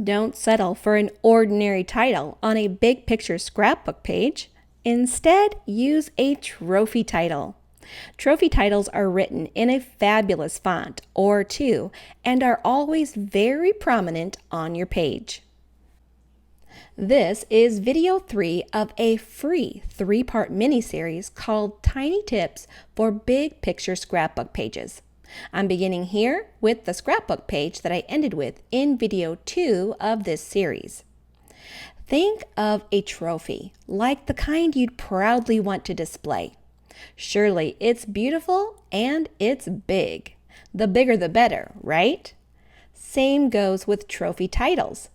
Don't settle for an ordinary title on a big picture scrapbook page. Instead, use a trophy title. Trophy titles are written in a fabulous font or two and are always very prominent on your page. This is video 3 of a free 3-part mini-series called Tiny Tips for Big Picture Scrapbook Pages. I'm beginning here with the scrapbook page that I ended with in video 2 of this series. Think of a trophy, like the kind you'd proudly want to display. Surely it's beautiful and it's big. The bigger the better, right? Same goes with trophy titles.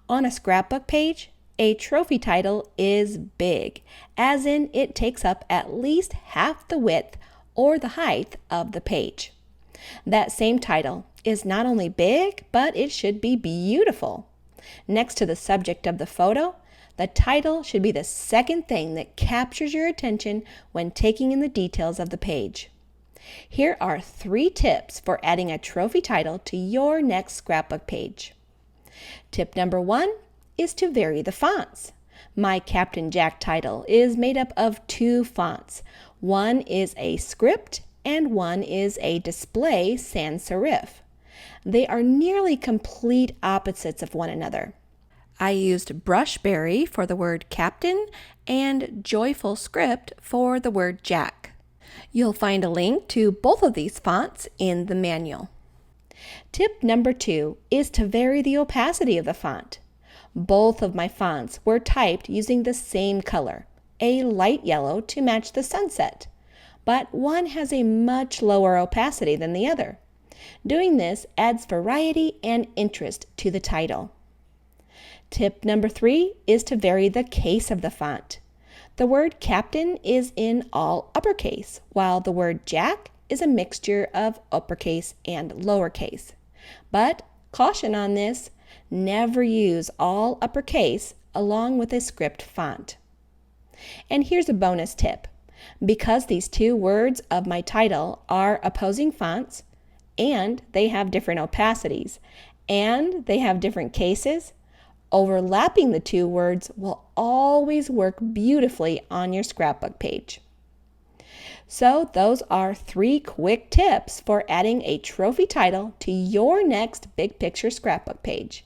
On a scrapbook page, a trophy title is big, as in it takes up at least half the width or the height of the page. That same title is not only big, but it should be beautiful. Next to the subject of the photo, the title should be the second thing that captures your attention when taking in the details of the page. Here are 3 tips for adding a trophy title to your next scrapbook page. Tip number 1 is to vary the fonts. My Captain Jack title is made up of 2 fonts. One is a script and one is a display sans serif. They are nearly complete opposites of one another. I used Brushberry for the word captain and Joyful Script for the word Jack. You'll find a link to both of these fonts in the manual. Tip number 2 is to vary the opacity of the font. Both of my fonts were typed using the same color, a light yellow to match the sunset, but one has a much lower opacity than the other. Doing this adds variety and interest to the title. Tip number 3 is to vary the case of the font. The word captain is in all uppercase, while the word Jack is a mixture of uppercase and lowercase. But caution on this, never use all uppercase along with a script font. And here's a bonus tip. Because these 2 words of my title are opposing fonts, and they have different opacities, and they have different cases, overlapping the 2 words will always work beautifully on your scrapbook page. So those are 3 quick tips for adding a trophy title to your next big picture scrapbook page.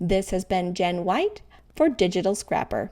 This has been Jen White for Digital Scrapper.